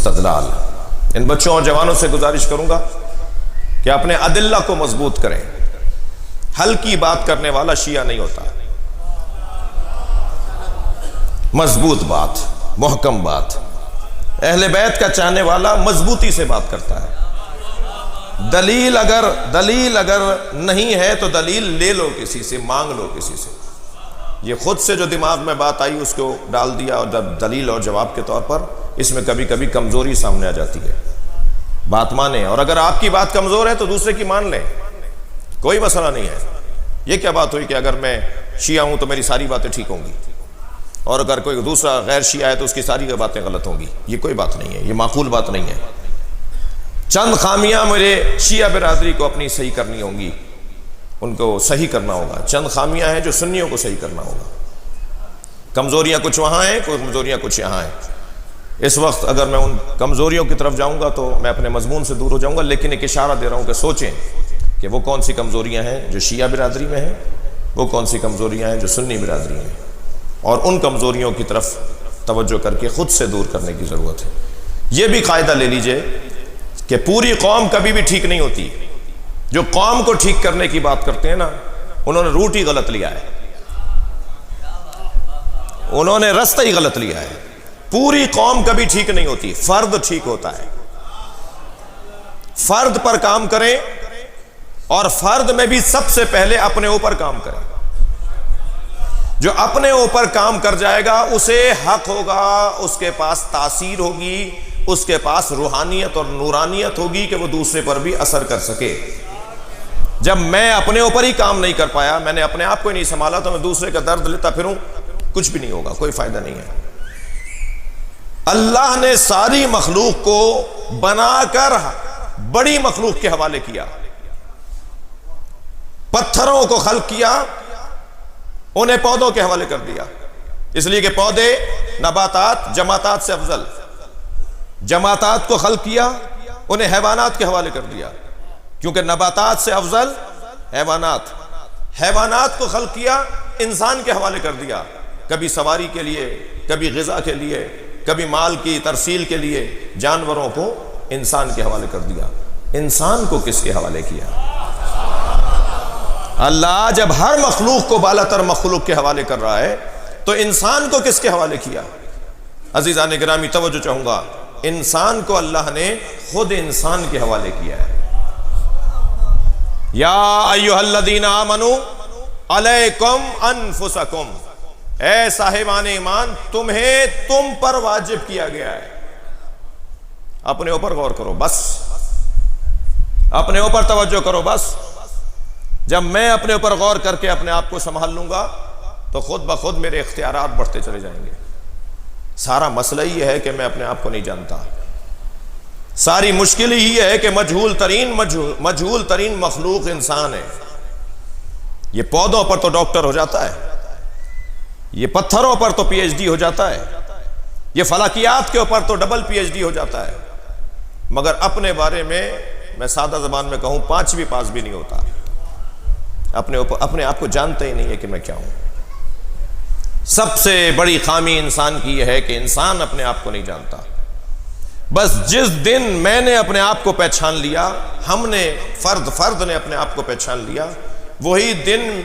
استدلال۔ ان بچوں اور جوانوں سے گزارش کروں گا کہ اپنے ادلہ کو مضبوط کریں۔ ہلکی بات کرنے والا شیعہ نہیں ہوتا، مضبوط بات، محکم بات۔ اہل بیت کا چاہنے والا مضبوطی سے بات کرتا ہے۔ دلیل اگر نہیں ہے تو دلیل لے لو کسی سے، مانگ لو کسی سے۔ یہ خود سے جو دماغ میں بات آئی اس کو ڈال دیا اور دلیل اور جواب کے طور پر، اس میں کبھی کبھی کمزوری سامنے آ جاتی ہے۔ بات مانیں، اور اگر آپ کی بات کمزور ہے تو دوسرے کی مان لیں، کوئی مسئلہ نہیں ہے۔ یہ کیا بات ہوئی کہ اگر میں شیعہ ہوں تو میری ساری باتیں ٹھیک ہوں گی، اور اگر کوئی دوسرا غیر شیعہ ہے تو اس کی ساری باتیں غلط ہوں گی؟ یہ کوئی بات نہیں ہے، یہ معقول بات نہیں ہے۔ چند خامیاں میرے شیعہ برادری کو اپنی صحیح کرنی ہوں گی، ان کو صحیح کرنا ہوگا۔ چند خامیاں ہیں جو سنیوں کو صحیح کرنا ہوگا۔ کمزوریاں کچھ وہاں ہیں، کمزوریاں کچھ یہاں ہیں۔ اس وقت اگر میں ان کمزوریوں کی طرف جاؤں گا تو میں اپنے مضمون سے دور ہو جاؤں گا، لیکن ایک اشارہ دے رہا ہوں کہ سوچیں کہ وہ کون سی کمزوریاں ہیں جو شیعہ برادری میں ہیں، وہ کون سی کمزوریاں ہیں جو سنی برادری میں ہیں، اور ان کمزوریوں کی طرف توجہ کر کے خود سے دور کرنے کی ضرورت ہے۔ یہ بھی قاعدہ لے لیجئے کہ پوری قوم کبھی بھی ٹھیک نہیں ہوتی۔ جو قوم کو ٹھیک کرنے کی بات کرتے ہیں نا، انہوں نے روٹ ہی غلط لیا ہے، انہوں نے رستہ ہی غلط لیا ہے۔ پوری قوم کبھی ٹھیک نہیں ہوتی، فرد ٹھیک ہوتا ہے۔ فرد پر کام کریں، اور فرد میں بھی سب سے پہلے اپنے اوپر کام کریں۔ جو اپنے اوپر کام کر جائے گا اسے حق ہوگا، اس کے پاس تاثیر ہوگی، اس کے پاس روحانیت اور نورانیت ہوگی کہ وہ دوسرے پر بھی اثر کر سکے۔ جب میں اپنے اوپر ہی کام نہیں کر پایا، میں نے اپنے آپ کو ہی نہیں سنبھالا، تو میں دوسرے کا درد لیتا پھروں، کچھ بھی نہیں ہوگا، کوئی فائدہ نہیں ہے۔ اللہ نے ساری مخلوق کو بنا کر بڑی مخلوق کے حوالے کیا۔ پتھروں کو خلق کیا، انہیں پودوں کے حوالے کر دیا، اس لیے کہ پودے نباتات جماعتات سے افضل۔ جماعتات کو خلق کیا، انہیں حیوانات کے حوالے کر دیا، کیونکہ نباتات سے افضل حیوانات۔ حیوانات کو خلق کیا، انسان کے حوالے کر دیا، کبھی سواری کے لیے، کبھی غذا کے لیے، کبھی مال کی ترسیل کے لیے جانوروں کو انسان کے حوالے کر دیا۔ انسان کو کس کے حوالے کیا؟ اللہ جب ہر مخلوق کو بالا تر مخلوق کے حوالے کر رہا ہے تو انسان کو کس کے حوالے کیا؟ عزیزان گرامی توجہ چاہوں گا، انسان کو اللہ نے خود انسان کے حوالے کیا ہے۔ یا ایھا الذین آمنوا علیکم انفسکم، اے صاحبان ایمان تمہیں تم پر واجب کیا گیا ہے۔ اپنے اوپر غور کرو، بس اپنے اوپر توجہ کرو۔ بس جب میں اپنے اوپر غور کر کے اپنے آپ کو سنبھال لوں گا تو خود بخود میرے اختیارات بڑھتے چلے جائیں گے۔ سارا مسئلہ یہ ہے کہ میں اپنے آپ کو نہیں جانتا، ساری مشکل ہی ہے کہ مجہول ترین مخلوق انسان ہے۔ یہ پودوں پر تو ڈاکٹر ہو جاتا ہے، یہ پتھروں پر تو پی ایچ ڈی ہو جاتا ہے، یہ فلکیات کے اوپر تو ڈبل پی ایچ ڈی ہو جاتا ہے، مگر اپنے بارے میں سادہ زبان میں کہوں 5ویں پاس بھی نہیں ہوتا۔ اپنے آپ کو جانتا ہی نہیں ہے کہ میں کیا ہوں۔ سب سے بڑی خامی انسان کی یہ ہے کہ انسان اپنے آپ کو نہیں جانتا۔ بس جس دن میں نے اپنے آپ کو پہچان لیا، ہم نے فرد نے اپنے آپ کو پہچان لیا، وہی دن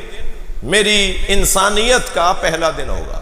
میری انسانیت کا پہلا دن ہوگا۔